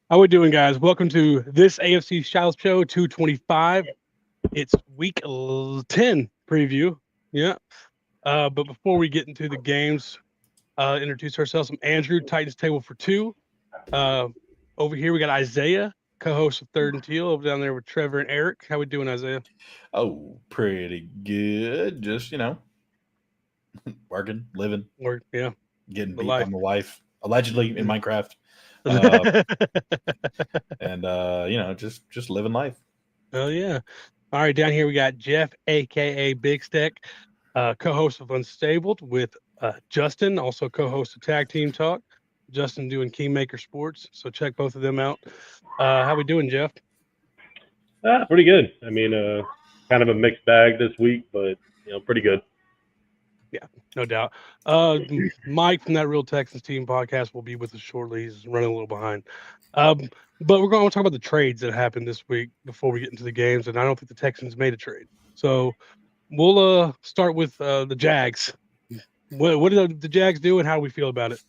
How we doing, guys? Welcome to this AFC South show 225. It's week 10 preview. Yeah. But before we get into the games, introduce ourselves. I'm Andrew, Titans Table for Two. Over here we got Isaiah, co-host of Third and Teal. Over down there with Trevor and Eric. How we doing, Isaiah? Oh, pretty good. Just, working, living, Yeah. getting The beat life. by my wife, allegedly in Minecraft. And just living life. Oh yeah. All right, down here we got Jeff, aka Big Stick, co-host of Unstabled with Justin, also co-host of Tag Team Talk. Justin doing Kingmaker Sports, so check both of them out. How we doing, Jeff? Pretty good. I mean, kind of a mixed bag this week, but pretty good. Yeah, no doubt. Mike from that Real Texans Team podcast will be with us shortly. He's running a little behind. But we're going to talk about the trades that happened this week before we get into the games, and I don't think the Texans made a trade. So we'll start with the Jags. What did the Jags do, and how do we feel about it?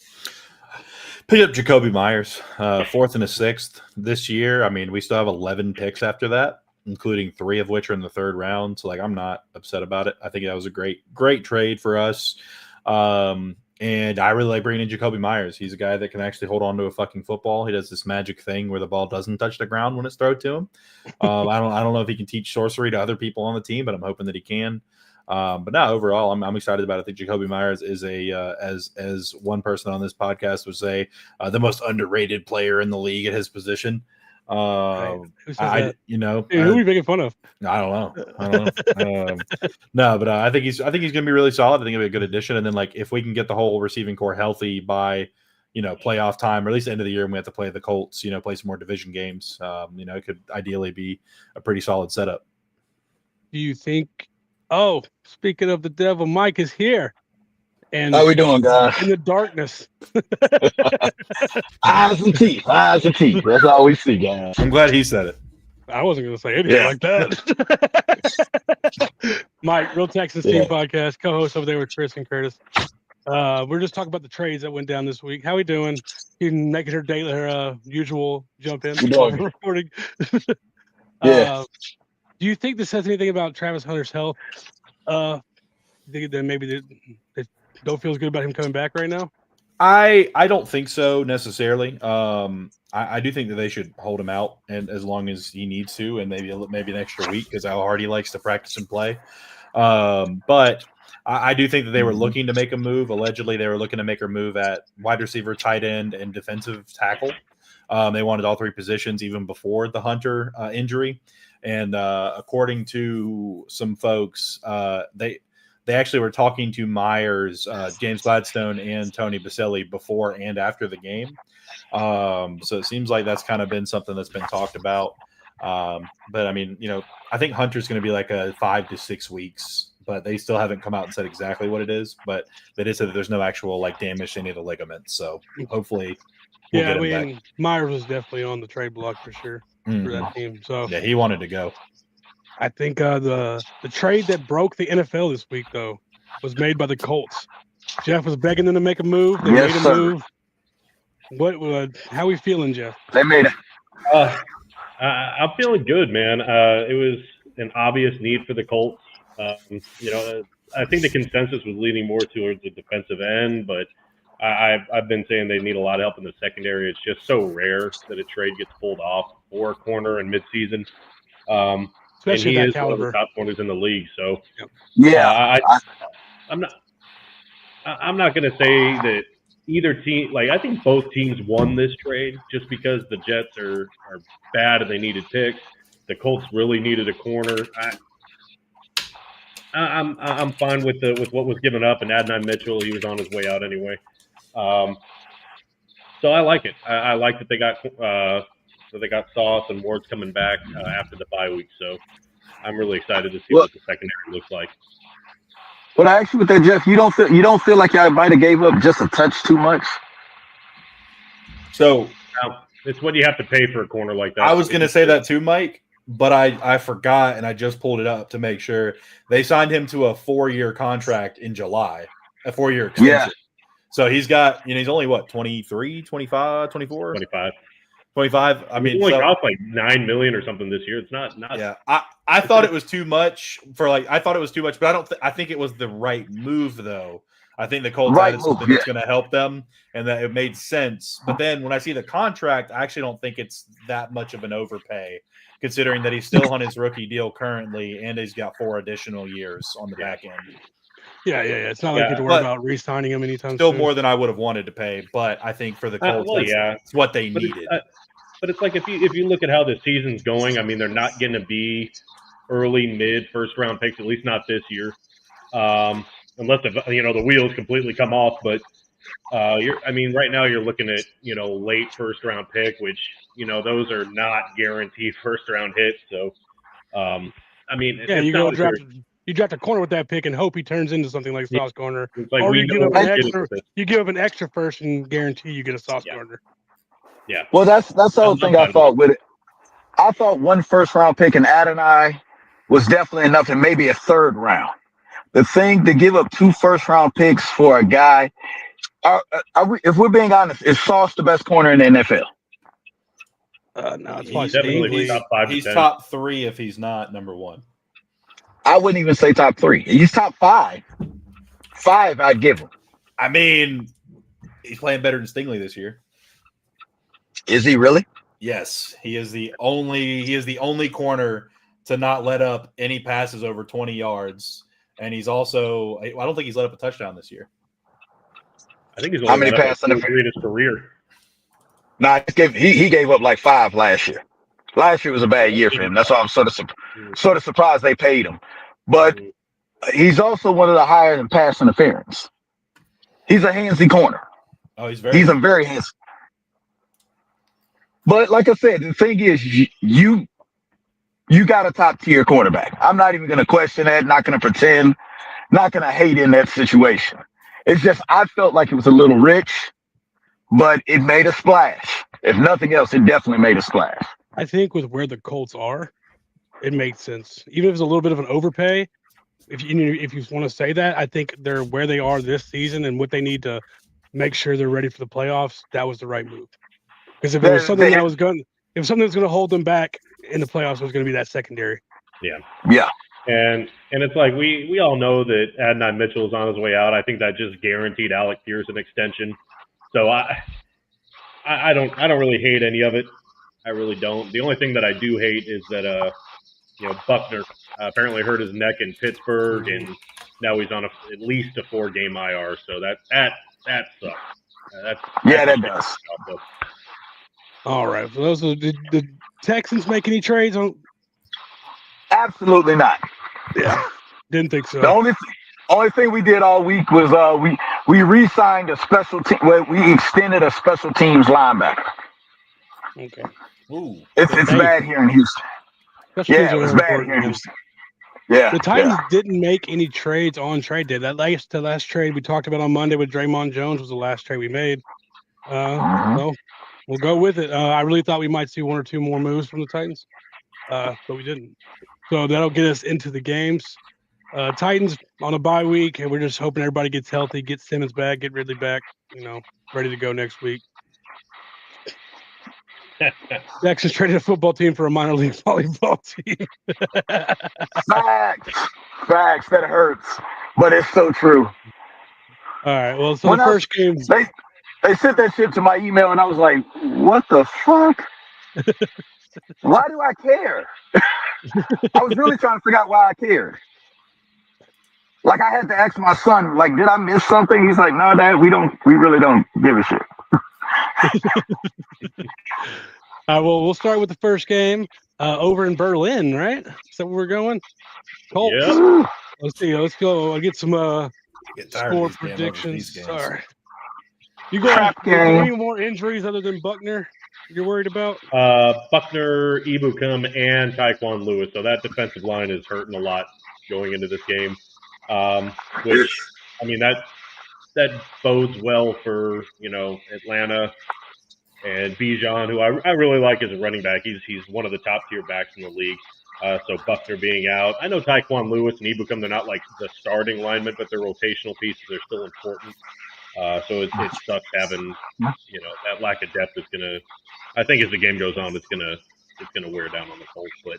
Pick up Jacoby Myers, 4th and a 6th this year. I mean, we still have 11 picks after that, including 3 of which are in the 3rd round. So, I'm not upset about it. I think that was a great trade for us. And I really like bringing in Jacoby Myers. He's a guy that can actually hold on to a fucking football. He does this magic thing where the ball doesn't touch the ground when it's thrown to him. I don't know if he can teach sorcery to other people on the team, but I'm hoping that he can. But no, overall, I'm excited about it. I think Jacoby Myers is as one person on this podcast would say, the most underrated player in the league at his position. Who says that? Dude, who are we making fun of? I don't know. No, but I think he's going to be really solid. I think it'll be a good addition. And then if we can get the whole receiving core healthy by playoff time, or at least the end of the year, when we have to play the Colts, play some more division games. It could ideally be a pretty solid setup. Do you think? Oh, speaking of the devil, Mike is here. And how we doing, guys? In the darkness. Eyes and teeth. That's all we see, guys. I'm glad he said it. I wasn't going to say anything like that. Mike, Real Texans Team podcast, co-host over there with Chris and Curtis. We're just talking about the trades that went down this week. How we doing? You can make her daily, her usual jump in. Recording. Yeah. Do you think this says anything about Travis Hunter's health? Think that maybe they don't feel as good about him coming back right now? I don't think so necessarily. I do think that they should hold him out, and as long as he needs to, and maybe an extra week, because how hard he likes to practice and play. But I do think that they were looking to make a move. Allegedly, they were looking to make a move at wide receiver, tight end, and defensive tackle. They wanted all 3 positions even before the Hunter injury. And according to some folks, they actually were talking to Myers, James Gladstone, and Tony Baselli before and after the game. So it seems like that's kind of been something that's been talked about. But I mean, I think Hunter's going to be like a 5 to 6 weeks, but they still haven't come out and said exactly what it is. But they did say that there's no actual damage to any of the ligaments. So hopefully, Myers was definitely on the trade block for sure for that team. So yeah, he wanted to go. I think the trade that broke the NFL this week, though, was made by the Colts. Jeff was begging them to make a move. They made a move. How are we feeling, Jeff? They made it. I'm feeling good, man. It was an obvious need for the Colts. I think the consensus was leaning more towards the defensive end, but I've been saying they need a lot of help in the secondary. It's just so rare that a trade gets pulled off for a corner in midseason. Especially and he that is caliber. one of the top corners in the league. So yeah, I'm not going to say that either team. I think both teams won this trade just because the Jets are bad and they needed picks. The Colts really needed a corner. I'm fine with what was given up, and Adnan Mitchell, he was on his way out anyway. So I like it. I like that they got Sauce and Ward's coming back after the bye week. So I'm really excited to see what the secondary looks like. But actually, with that, Jeff, you don't feel like y'all might have gave up just a touch too much? So it's what you have to pay for a corner like that. I was going to say that too, Mike, but I forgot, and I just pulled it up to make sure. They signed him to a 4-year contract in July, a 4-year extension. Yeah. So he's got, he's only what, 23, 25, 24? 25. 25. I mean, he only cost like $9 million or something this year. It's not. Yeah, I thought it was too much but I think it was the right move though. I think the Colts added something that's going to help them, and that it made sense. But then when I see the contract, I actually don't think it's that much of an overpay, considering that he's still on his rookie deal currently, and he's got 4 additional years on the back end. Yeah. It's not like you have to worry about re-signing him anytime still soon. More than I would have wanted to pay, but I think for the Colts, it's what they needed. But it's like if you look at how the season's going, I mean, they're not going to be early, mid, first-round picks, at least not this year. Unless the wheels completely come off, but right now you're looking at late first round pick, which those are not guaranteed first round hits. So, you draft a corner with that pick and hope he turns into something like Sauce Gardner, like or you give up an extra first and guarantee you get a Sauce Gardner. Yeah. Well, that's the whole thing I thought with it. I thought 1 first round pick in Adonai was definitely enough, and maybe a 3rd round. The thing to give up 2 first round picks for a guy, if we're being honest, is Sauce the best corner in the NFL? No, it's he's definitely top 5. He's top 3 if he's not number 1. I wouldn't even say top 3. He's top 5. 5, I'd give him. I mean, he's playing better than Stingley this year. Is he really? Yes, he is the only corner to not let up any passes over 20 yards. And he's also, I don't think he's let up a touchdown this year. I think he's how many passes in his career? Nah, he gave up like 5 last year. Last year was a bad year for him. That's why I'm sort of surprised they paid him. But he's also one of the higher in pass interference. He's a handsy corner. Oh, he's a very handsy. But like I said, the thing is, you got a top tier quarterback. I'm not even going to question that. Not going to pretend. Not going to hate in that situation. It's just I felt like it was a little rich, but it made a splash. If nothing else, it definitely made a splash. I think with where the Colts are, it makes sense. Even if it's a little bit of an overpay, if you want to say that, I think they're where they are this season and what they need to make sure they're ready for the playoffs. That was the right move. Because if it was something that was going to hold them back in the playoffs, it was going to be that secondary. Yeah. And it's like we all know that Adonai Mitchell is on his way out. I think that just guaranteed Alec Pierce an extension. So I don't really hate any of it. I really don't. The only thing that I do hate is that Buckner apparently hurt his neck in Pittsburgh, and now he's on at least a 4-game IR. So that sucks. That does. All right. For those, did the Texans make any trades on? Absolutely not. Yeah, didn't think so. The only thing we did all week was we re-signed a special team. Well, we extended a special teams linebacker. Okay. Ooh, it's bad here in Houston. It was bad here in Houston. Yeah. The Titans didn't make any trades on trade day. The last trade we talked about on Monday with Draymond Jones was the last trade we made. Well, we'll go with it. I really thought we might see 1 or 2 more moves from the Titans, but we didn't. So that'll get us into the games. Titans on a bye week, and we're just hoping everybody gets healthy, get Simmons back, get Ridley back, ready to go next week. Texas traded a football team for a minor league volleyball team. Facts. That hurts, but it's so true. All right. Well, so the first game, they sent that shit to my email, and I was like, "What the fuck? Why do I care?" I was really trying to figure out why I cared. Like I had to ask my son, like, "Did I miss something?" He's like, "No, Dad, we really don't give a shit." All right, well, we'll start with the first game over in Berlin, right? Is that where we're going? Colts. Yeah. Let's see. Let's go. I'll get some score predictions. Sorry. You got any more injuries other than Buckner you're worried about? Buckner, Ibukam, and Tyquan Lewis. So that defensive line is hurting a lot going into this game. Which, I mean, that bodes well for, Atlanta and Bijan, who I really like as a running back. He's one of the top tier backs in the league. So Buckner being out. I know Tyquan Lewis and Ibukam, they're not like the starting linemen, but they're rotational pieces. They're still important. So it sucks having, that lack of depth is gonna. I think as the game goes on, it's gonna wear down on the Colts. But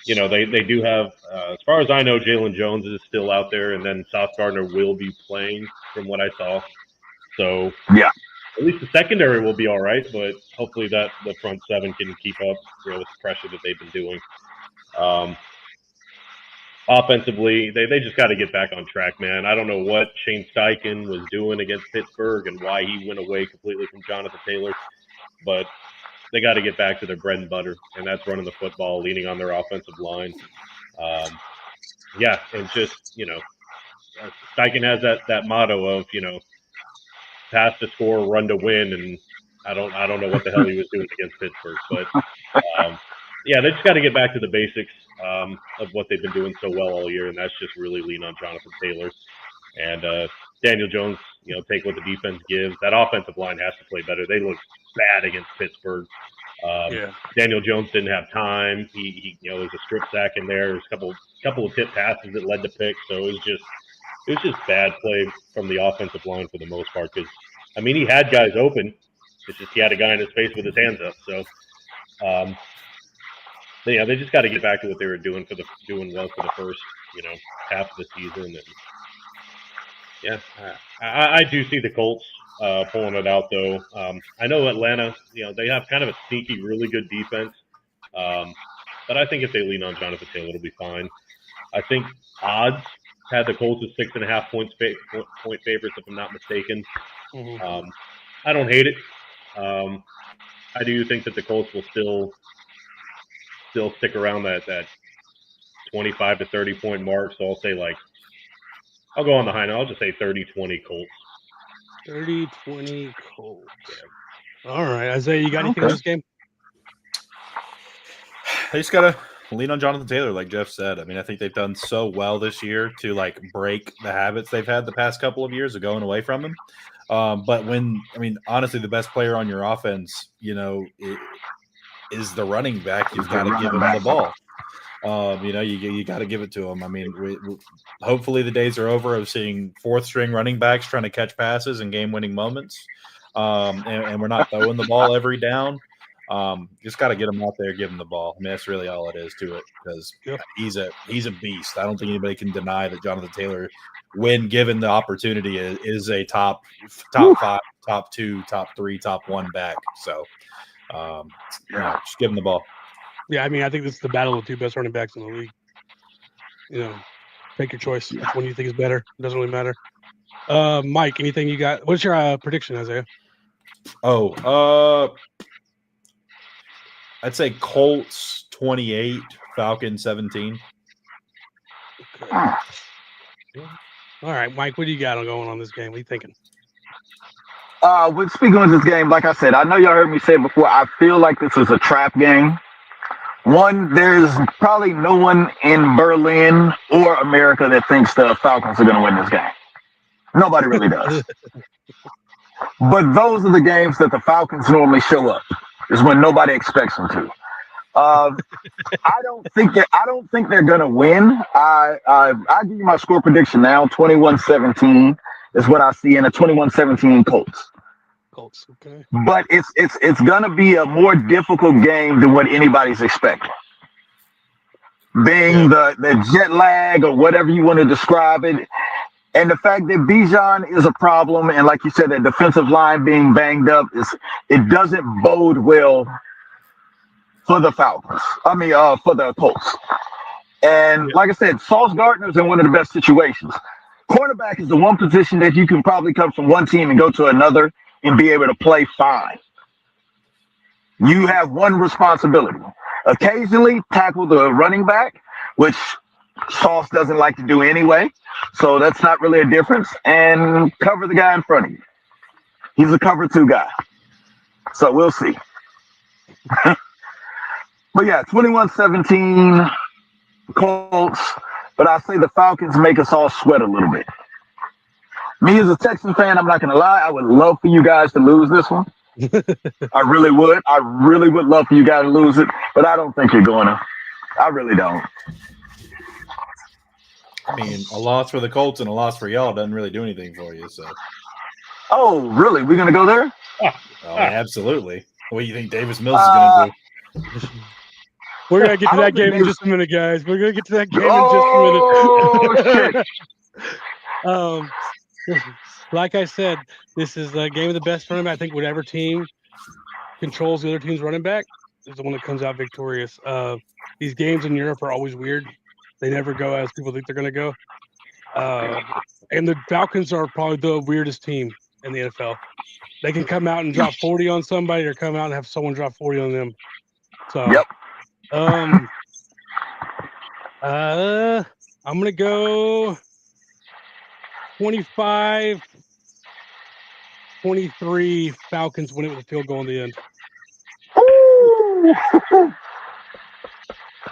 they do have, as far as I know, Jalen Jones is still out there, and then Sauce Gardner will be playing from what I saw. So Yeah. at least the secondary will be all right, but hopefully that the front seven can keep up with the pressure that they've been doing. Offensively, they just got to get back on track, man. I don't know what Shane Steichen was doing against Pittsburgh and why he went away completely from Jonathan Taylor, but they got to get back to their bread and butter, and that's running the football, leaning on their offensive line. And just, Steichen has that motto of, pass to score, run to win, and I don't know what the hell he was doing against Pittsburgh, but they just got to get back to the basics of what they've been doing so well all year, and that's just really lean on Jonathan Taylor and Daniel Jones. Take what the defense gives. That offensive line has to play better. They look bad against Pittsburgh. Daniel Jones didn't have time. He there's a strip sack in there. There's a couple of tip passes that led to picks. So it was just bad play from the offensive line for the most part. Because he had guys open. It's just he had a guy in his face with his hands up. So they just got to get back to what they were doing well for the first half of the season. And I do see the Colts pulling it out, though. I know Atlanta, they have kind of a sneaky, really good defense. But I think if they lean on Jonathan Taylor, it'll be fine. I think odds had the Colts as 6.5 point favorites, if I'm not mistaken. Mm-hmm. I don't hate it. I do think that the Colts will still stick around that 25 to 30 point mark. So I'll say I'll go on the high note. I'll just say 30-20 Colts. 30-20 Colts. Yeah. All right, Isaiah, you got anything in this game? They just gotta lean on Jonathan Taylor, like Jeff said. I think they've done so well this year to break the habits they've had the past couple of years of going away from him. But honestly, the best player on your offense, is the running back. You've got to give him the ball. You got to give it to him. Hopefully the days are over of seeing fourth string running backs trying to catch passes and game winning moments. And we're not throwing the ball every down. Just got to get him out there, give him the ball. that's really all it is to it, because he's a beast. I don't think anybody can deny that Jonathan Taylor, when given the opportunity, is a top 5, top 2, top 3, top 1 back. So, just give him the ball. Yeah, I think this is the battle of the two best running backs in the league. Take your choice. Which one you think is better? It doesn't really matter. Mike, anything you got? What's your prediction, Isaiah? I'd say Colts 28, Falcons 17. Okay. All right, Mike, what do you got going on this game? What are you thinking? Speaking of this game, like I said, I know y'all heard me say it before, I feel like this is a trap game. One, there's probably no one in Berlin or America that thinks the Falcons are going to win this game. Nobody really does. But those are the games that the Falcons normally show up. Is when nobody expects them to. I don't think they're going to win. I give you my score prediction now. 21-17 is what I see in a 21-17 Colts. Colts, okay. But it's going to be a more difficult game than what anybody's expecting. Being the jet lag or whatever you want to describe it. And the fact that Bijan is a problem, and like you said, the defensive line being banged up, it doesn't bode well for the Falcons. For the Colts. And like I said, Sauce Gardner's in one of the best situations. Cornerback is the one position that you can probably come from one team and go to another and be able to play fine. You have one responsibility. Occasionally tackle the running back, which Sauce doesn't like to do anyway. So that's not really a difference. And cover the guy in front of you. He's a cover 2 guy. So we'll see. But 21-17 Colts. But I say the Falcons make us all sweat a little bit. Me as a Texan fan, I'm not going to lie, I would love for you guys to lose this one. I really would. I really would love for you guys to lose it. But I don't think you're going to. I really don't. A loss for the Colts and a loss for y'all doesn't really do anything for you. So Oh, really? We're gonna go there? Oh, absolutely. What do you think Davis Mills is going to do? We're gonna get I to don't that game think in just a minute, guys. We're gonna get to that game Oh, in just a minute. shit. Like I said, this is a game of the best running back. I think whatever team controls the other team's running back is the one that comes out victorious. These games in Europe are always weird. They never go as people think they're going to go. And the Falcons are probably the weirdest team in the NFL. They can come out and drop 40 on somebody or come out and have someone drop 40 on them. So, Yep. I'm going to go 25-23 Falcons win it with a field goal in the end. Ooh.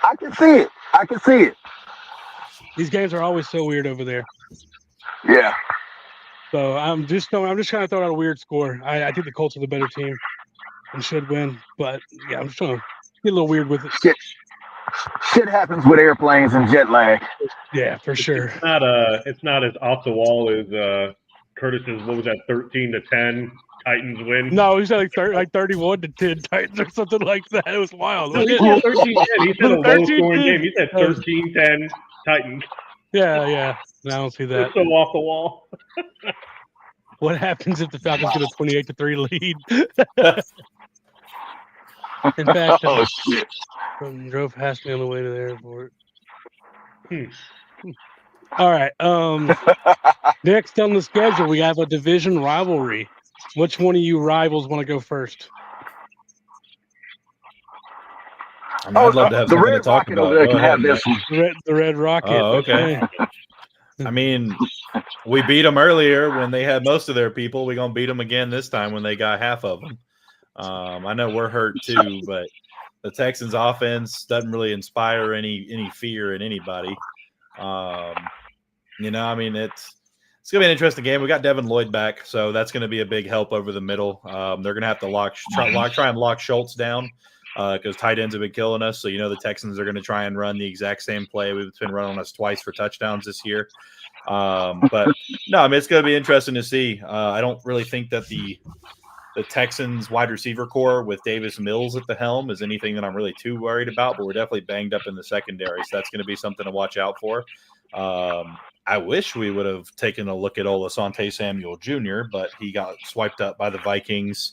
I can see it. These games are always so weird over there. Yeah. So I'm just trying to throw out a weird score. I think the Colts are the better team and should win. But yeah, I'm just trying to get a little weird with it. Shit happens with airplanes and jet lag. Yeah, for sure. It's not as off the wall as Curtis's. What was that? 13-10 Titans win. No, he said like 31-10 Titans or something like that. It was wild. No, he said 13-10. He said a low scoring game. He said 13-10 Titans. Yeah. No, I don't see that. It's so off the wall. What happens if the Falcons get a 28-3 lead? In fact, drove past me on the way to the airport. All right. Next on the schedule, we have a division rivalry. Which one of you rivals want to go first? I mean, I'd love to have the something Red to talk Rocket about. over there Go can ahead, have this one. The Red Rocket. Oh, okay. I mean, we beat them earlier when they had most of their people. We're going to beat them again this time when they got half of them. I know we're hurt too, but the Texans offense doesn't really inspire any fear in anybody. I mean, it's going to be an interesting game. We got Devin Lloyd back, so that's going to be a big help over the middle. They're going to have to try and lock Schultz down because tight ends have been killing us. So, the Texans are going to try and run the exact same play. We've been running on us twice for touchdowns this year. But no, I mean, it's going to be interesting to see. I don't really think that the Texans wide receiver core with Davis Mills at the helm is anything that I'm really too worried about, but we're definitely banged up in the secondary. So that's going to be something to watch out for. I wish we would have taken a look at Asante Samuel Jr., but he got swiped up by the Vikings.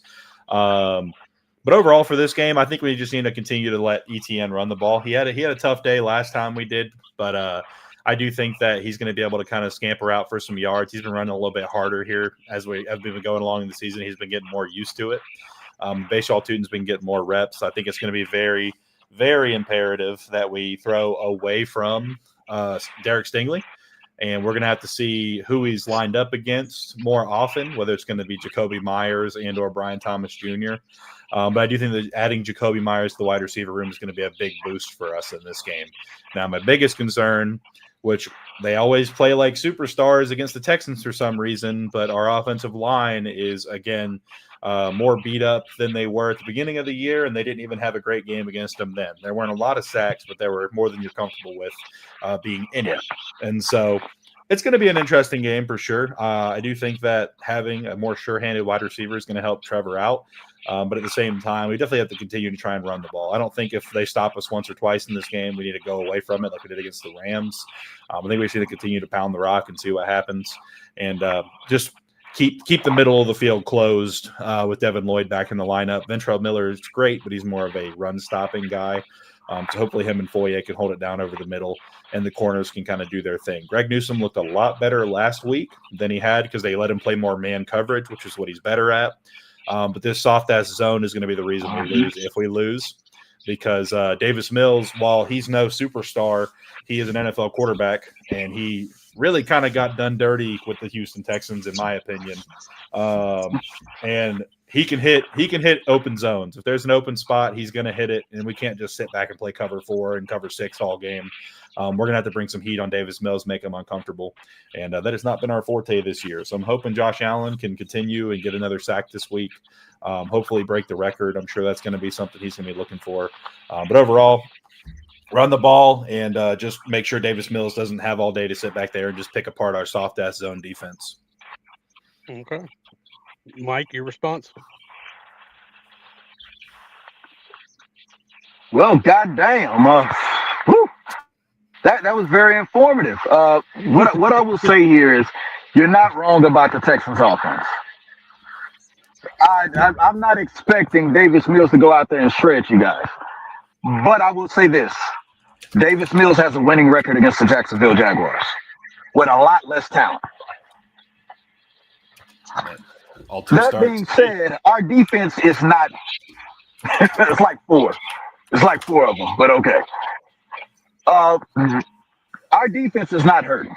But overall for this game, I think we just need to continue to let ETN run the ball. He had a tough day last time we did, but I do think that he's going to be able to kind of scamper out for some yards. He's been running a little bit harder here as we have been going along in the season. He's been getting more used to it. Bashaw Tutin's been getting more reps. I think it's going to be very, very imperative that we throw away from Derek Stingley. And we're going to have to see who he's lined up against more often, whether it's going to be Jacoby Myers and or Brian Thomas Jr. But I do think that adding Jacoby Myers to the wide receiver room is going to be a big boost for us in this game. Now, my biggest concern, which they always play like superstars against the Texans for some reason, but our offensive line is, again, more beat up than they were at the beginning of the year, and they didn't even have a great game against them then. There weren't a lot of sacks, but there were more than you're comfortable with being in it. And so it's going to be an interesting game for sure. I do think that having a more sure-handed wide receiver is going to help Trevor out. But at the same time, we definitely have to continue to try and run the ball. I don't think if they stop us once or twice in this game, we need to go away from it like we did against the Rams. I think we should continue to pound the rock and see what happens. And just keep the middle of the field closed with Devin Lloyd back in the lineup. Ventrell Miller is great, but he's more of a run-stopping guy. So hopefully him and Foye can hold it down over the middle, and the corners can kind of do their thing. Greg Newsome looked a lot better last week than he had because they let him play more man coverage, which is what he's better at. But this soft-ass zone is going to be the reason we lose if we lose, because Davis Mills, while he's no superstar, he is an NFL quarterback, and he really kind of got done dirty with the Houston Texans, in my opinion. And he can hit open zones. If there's an open spot, he's going to hit it, and we can't just sit back and play cover 4 and cover 6 all game. We're going to have to bring some heat on Davis Mills, make him uncomfortable, and that has not been our forte this year. So I'm hoping Josh Allen can continue and get another sack this week, hopefully break the record. I'm sure that's going to be something he's going to be looking for. But overall, run the ball and just make sure Davis Mills doesn't have all day to sit back there and just pick apart our soft-ass zone defense. Okay. Mike, your response? Well, goddamn. Whew, that was very informative. What I will say here is, you're not wrong about the Texans offense. I'm not expecting Davis Mills to go out there and shred you guys, but I will say this: Davis Mills has a winning record against the Jacksonville Jaguars with a lot less talent. All two That starts. being said, our defense is not. It's like four. It's like four of them, but okay. Our defense is not hurting.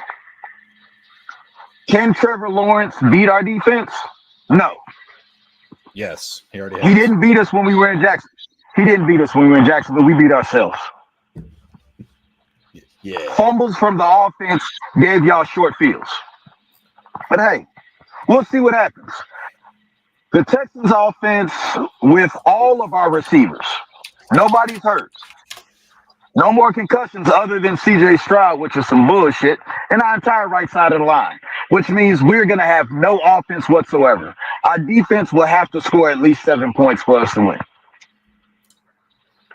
Can Trevor Lawrence beat our defense? No. Yes, he already He has. didn't beat us when we were in Jackson. He didn't beat us when we were in Jacksonville. We beat ourselves. Yeah. Fumbles from the offense gave y'all short fields. But hey, we'll see what happens. The Texans offense, with all of our receivers, nobody's hurt. No more concussions other than CJ Stroud, which is some bullshit, and our entire right side of the line, which means we're going to have no offense whatsoever. Our defense will have to score at least 7 points for us to win.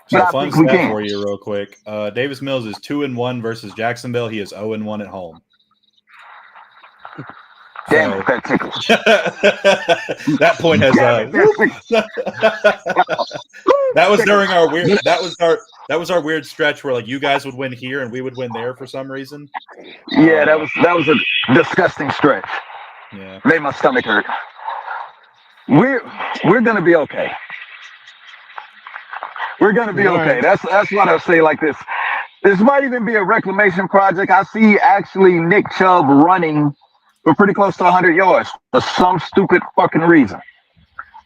So But I fun think we stat can. for you real quick. Davis Mills is 2-1 versus Jacksonville. He is 0-1 at home. Damn it, that tickles. That point has Damn it, that tickles. that was during our weird that was our weird stretch where like you guys would win here and we would win there for some reason. Yeah, that was a disgusting stretch. Yeah. Made my stomach hurt. We're gonna be okay. We're gonna be All okay. right. That's what I'll say like this. This might even be a reclamation project. I see actually Nick Chubb running for pretty close to 100 yards for some stupid fucking reason.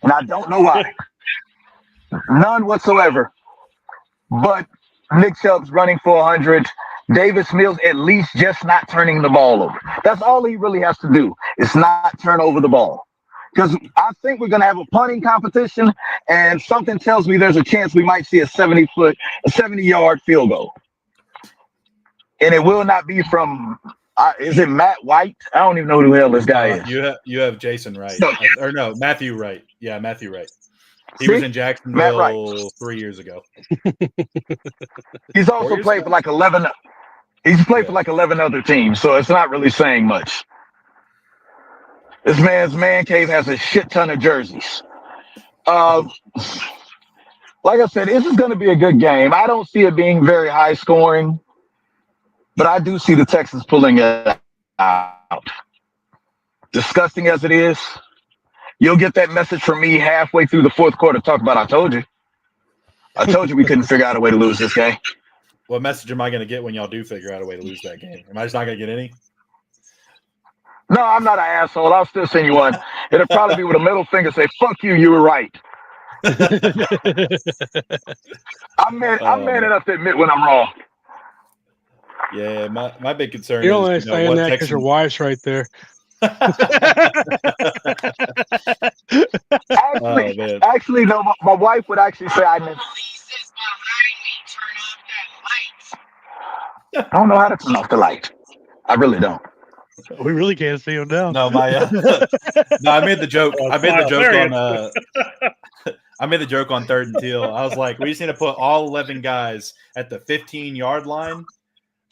And I don't know why. None whatsoever. But Nick Chubb's running for 100. Davis Mills at least just not turning the ball over. That's all he really has to do, is not turn over the ball. Because I think we're going to have a punting competition, and something tells me there's a chance we might see a 70-yard field goal. And it will not be from, is it Matt White? I don't even know who the hell this guy is. You have Jason Wright. Or no, Matthew Wright. Yeah, Matthew Wright. He See? was in Jacksonville Wright. 3 years ago. He's also played for like 11. He's played for like 11 other teams, so it's not really saying much. This man's man cave has a shit ton of jerseys. Like I said, this is going to be a good game. I don't see it being very high scoring, but I do see the Texans pulling it out. Disgusting as it is, you'll get that message from me halfway through the fourth quarter. Talk about, I told you we couldn't figure out a way to lose this game. What message am I going to get when y'all do figure out a way to lose that game? Am I just not going to get any? No, I'm not an asshole. I'll still send you one. It'll probably be with a middle finger, say, fuck you, you were right. I'm man enough to admit when I'm wrong. Yeah, my big concern You're is only saying that because your wife's right there. Actually, no, my wife would actually say I didn't. I don't know how to turn off the light. I really don't. We really can't see him now. No, I made the joke. I made the joke on. I made the joke on 3rd and Teal. I was like, we just need to put all 11 guys at the 15-yard line,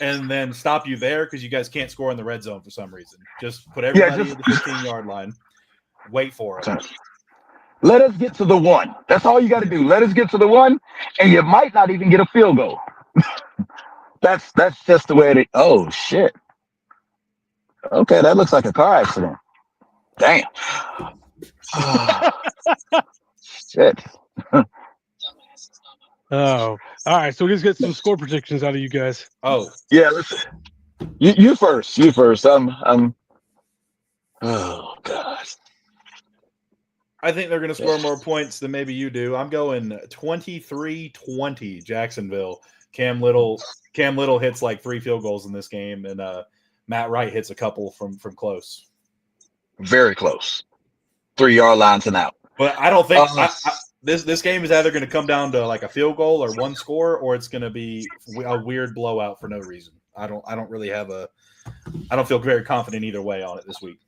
and then stop you there because you guys can't score in the red zone for some reason. Just put everybody at the 15-yard line. Wait for it. Let us get to the one. That's all you got to do. Let us get to the one, and you might not even get a field goal. That's just the way it is. Oh shit. Okay, that looks like a car accident. Damn. Shit. Oh, all right. So we just get some score predictions out of you guys. Oh, yeah. Listen, you first. You first. I'm. Oh God. I think they're going to score more points than maybe you do. I'm going 23-20 Jacksonville. Cam Little hits like 3 field goals in this game, and Matt Wright hits a couple from close. Very close. 3-yard lines and out. But I don't think this game is either going to come down to like a field goal or one score, or it's going to be a weird blowout for no reason. I don't really have I don't feel very confident either way on it this week.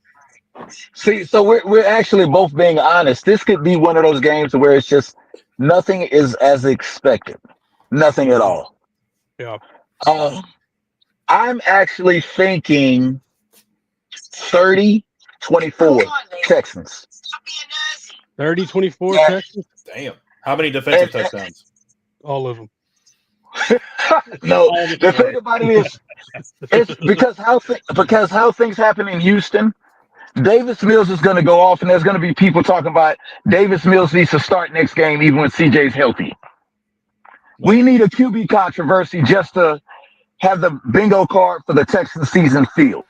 See, so we're actually both being honest. This could be one of those games where it's just nothing is as expected, nothing at all. Yeah. Uh, I'm actually thinking 30-24 Texans. 30-24 Yeah. Texans. Damn. How many defensive And- touchdowns? All of them. No, All the the time. thing about it is, it's because how things happen in Houston. Davis Mills is going to go off, and there's going to be people talking about Davis Mills needs to start next game even when CJ's healthy. We need a QB controversy just to have the bingo card for the Texans season field.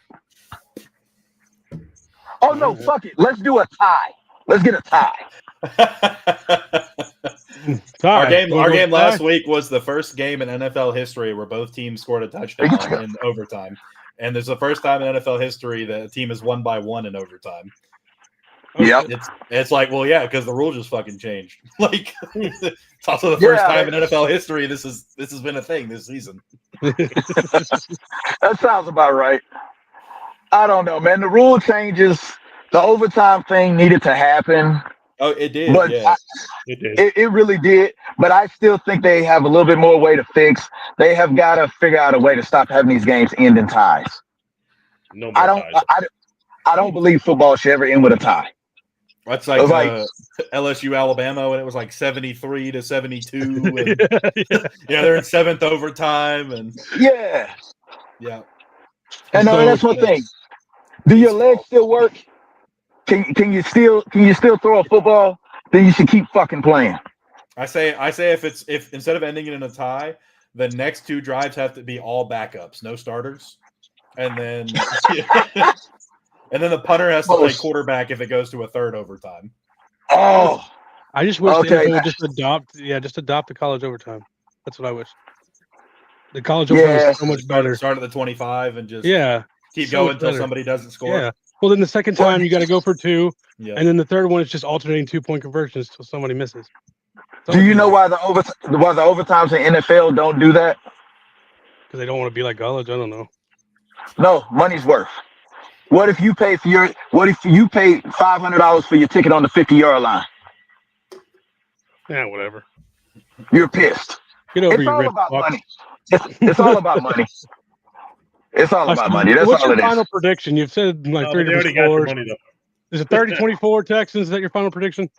Oh no, fuck it. Let's do a tie. Let's get a tie. Our game Tie. last week was the first game in NFL history where both teams scored a touchdown in overtime. And there's the first time in NFL history that a team has won by 1 in overtime. Yep. It's like, well, yeah, because the rule just fucking changed. Like, it's also the first time in NFL history this has been a thing this season. That sounds about right. I don't know, man. The rule changes. The overtime thing needed to happen. Oh, it did. But Yeah. It did. It really did. But I still think they have a little bit more way to fix. They have got to figure out a way to stop having these games end in ties. No more ties. I don't believe football should ever end with a tie. That's like LSU Alabama when it was like 73-72. And, they're in 7th overtime. And yeah. And So- that's one thing. Do your legs still work? Can you still throw a football? Then you should keep fucking playing. I say if instead of ending it in a tie, the next 2 drives have to be all backups, no starters, and then and then the punter has to play quarterback if it goes to a 3rd overtime. Oh, I just wish the Okay. NFL would just adopt the college overtime. That's what I wish. The college overtime is so much better. Start at the 25 and just keep so going much until better. somebody doesn't score. Yeah. Well, then the second time you got to go for 2, Yeah. and then the third one is just alternating 2-point conversions until somebody misses. do you know why the overtimes in NFL don't do that? Because they don't want to be like college. I don't know. No, money's worth. What if you pay $500 for your ticket on the 50-yard line? Yeah, whatever. You're pissed. Get over It's your all rich about fuck. money. It's all about money. It's all about money. That's What's all your it final is. prediction? You've said like No, 3 but they different already got the scores. money though. Is it 30-24 Texans? Is that your final prediction?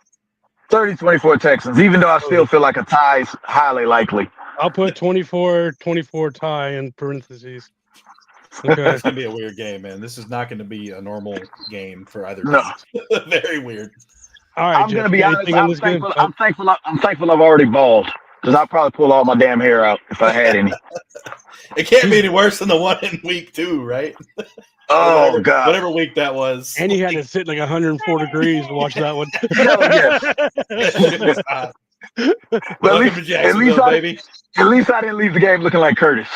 30-24 Texans, even though I still feel like a tie is highly likely. I'll put 24-24 tie in parentheses. Okay. It's gonna be a weird game, man. This is not going to be a normal game for either No. team. Very weird. All right, I'm Jeff, gonna be you got honest. anything on this game? I'm thankful I've already balled because I'll probably pull all my damn hair out if I had any. It can't be any worse than the one in week 2, right? Oh God! Whatever week that was. And you had to sit like 104 degrees to watch that one. But Welcome to Jacksonville, baby. At least I didn't leave the game looking like Curtis.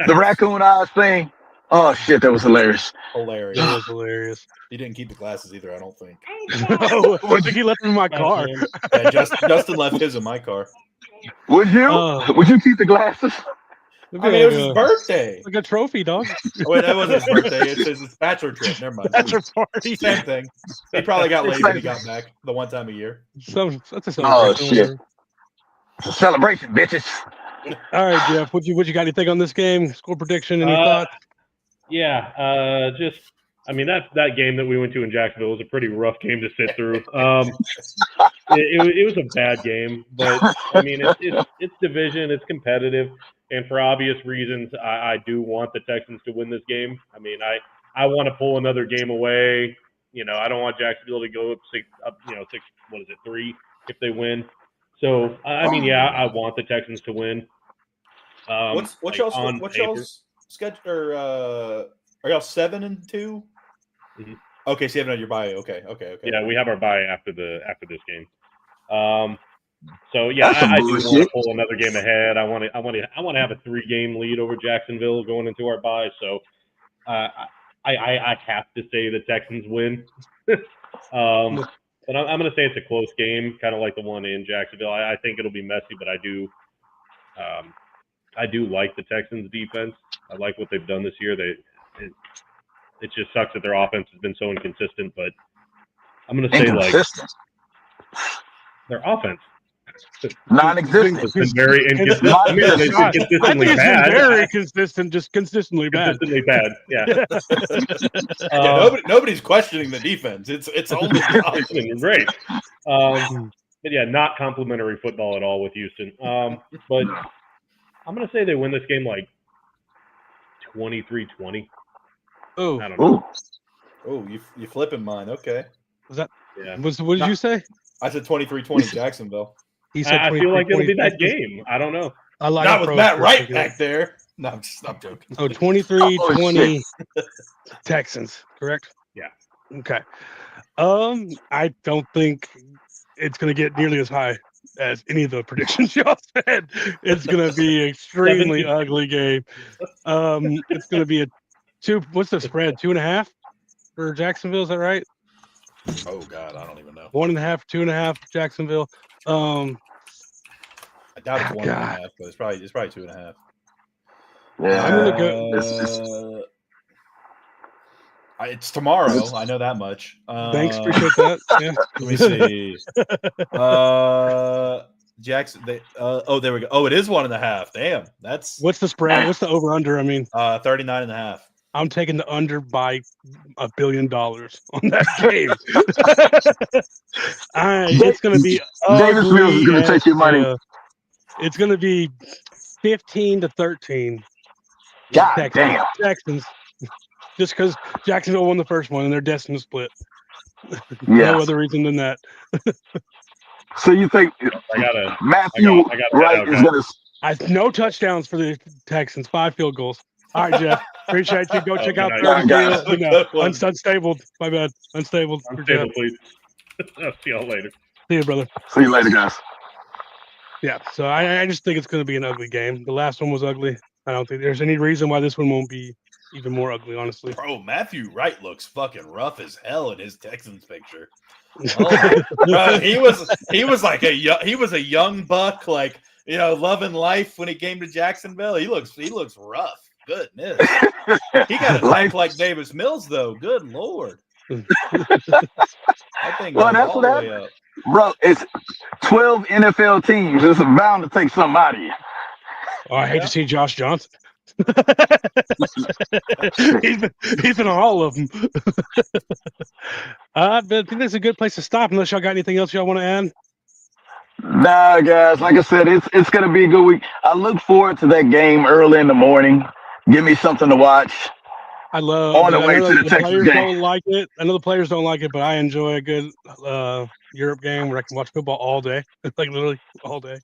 The raccoon eyes thing. Oh shit, that was hilarious. Hilarious. That was hilarious. He didn't keep the glasses either, I don't think. Oh, I think he left them in my car. Yeah, Justin left his in my car. Would you? Would you keep the glasses? I mean, it was his birthday. Like a trophy, dog. Oh, wait, that wasn't his birthday. It's his bachelor trip. Never mind. Bachelor party. Same thing. He probably got laid when he got back the one time a year. That's a celebration. Oh shit! It's a celebration, bitches. All right, Jeff. What you got? Anything on this game? Score prediction? Any thoughts? Yeah, I mean that game that we went to in Jacksonville was a pretty rough game to sit through. It was a bad game, but I mean it's division, it's competitive, and for obvious reasons, I do want the Texans to win this game. I mean, I want to pull another game away. You know, I don't want Jacksonville to go up 6. What is it, 3 if they win? So I mean, yeah, I want the Texans to win. What's y'all's schedule? Or are y'all 7-2? Mhm. Okay, so you haven't had your bye. Okay. Yeah, we have our bye after this game. So yeah, That's some I do want to bullshit. pull another game ahead. I want to have a 3-game lead over Jacksonville going into our bye. So I have to say the Texans win. But I'm going to say it's a close game, kind of like the one in Jacksonville. I think it'll be messy, but I do like the Texans defense. I like what they've done this year. It just sucks that their offense has been so inconsistent. But I'm going to say Inconsistent. their offense. Non-existent. It's been very inconsistent. Not I mean, it's I consistently think it's been bad. very consistent, just consistently bad. Consistently bad. Yeah. Nobody's questioning the defense. It's only the offense. It's been great. But yeah, not complimentary football at all with Houston. But I'm going to say they win this game like 23-20. Oh, I don't know. Oh, you flipping mine. Okay. was that? Yeah. What did you say? I said 23-20 Jacksonville. He said I feel like it'll be that 23. game. I don't know. I like Not it, with bro. Matt Wright back there. No, I'm joking. Oh, 23-20 shit. Texans, correct? Yeah. Okay. I don't think it's going to get nearly as high as any of the predictions y'all said. It's going to be an extremely 17. ugly game. It's going to be a what's the spread? 2.5 for Jacksonville, is that right? Oh God, I don't even know. 1.5, 2.5 Jacksonville. I doubt it's 1.5, God. but it's probably 2.5. Yeah. I'm gonna go- It's tomorrow. I know that much. Thanks, appreciate that. Yeah. Let me see. Jackson. There we go. Oh, it is 1.5. Damn, that's What's the spread? What's the over under? I mean, 39.5. I'm taking the under by $1 billion on that game. It's going to be Davis ugly. Mills is going to take your money. It's going to be 15-13. God damn. Texans. Just because Jacksonville won the first one and they're destined to split. Yeah. No other reason than that. So you think Matthew Wright is going to? No touchdowns for the Texans. 5 field goals. All right, Jeff. Appreciate you. Go check out nice. Third Field. Unstable. My bad. Unstable. for Jeff. Unstable, please. I'll see y'all later. See you, brother. See you later, guys. Yeah. So I just think it's going to be an ugly game. The last one was ugly. I don't think there's any reason why this one won't be even more ugly, honestly. Bro, Matthew Wright looks fucking rough as hell in his Texans picture. Oh, bro, he was like he was a young buck, like, you know, loving life when he came to Jacksonville. He looks rough. Goodness. He got a life like Davis Mills, though. Good Lord. That thing Well, goes that's all what the way up. Bro, it's 12 NFL teams. It's bound to take something out of you. Oh, I hate to see Josh Johnson. he's been on all of them. I think that's a good place to stop unless y'all got anything else y'all want to add. Nah, guys. Like I said, it's going to be a good week. I look forward to that game early in the morning. Give me something to watch. I love On the it. way I know to the the Texas players game. don't like it. I know the players don't like it, but I enjoy a good Europe game where I can watch football all day. Like literally all day.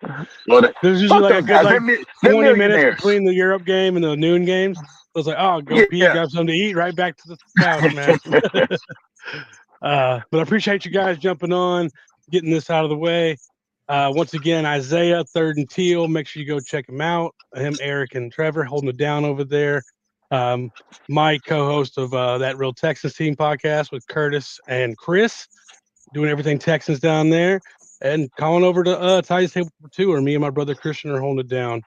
Well, There's usually like a good like they're 20 minutes millionaires. between the Europe game and the noon games. So it's like, oh, go pee, Yeah. grab something to eat, right back to the couch, man. But I appreciate you guys jumping on, getting this out of the way. Once again, Isaiah, Third and Teal. Make sure you go check him out. Him, Eric, and Trevor holding it down over there. My co-host of that Real Texans Team podcast with Curtis and Chris, doing everything Texans down there, and calling over to Tidy's Table for 2, where me and my brother Christian are holding it down.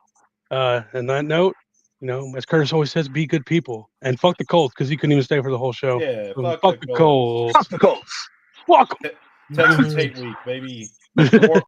And that note, you know, as Curtis always says, be good people and fuck the Colts because he couldn't even stay for the whole show. Yeah, So fuck the Colts. Colts. Fuck the Colts. Fuck 'em. Texans hate week, baby.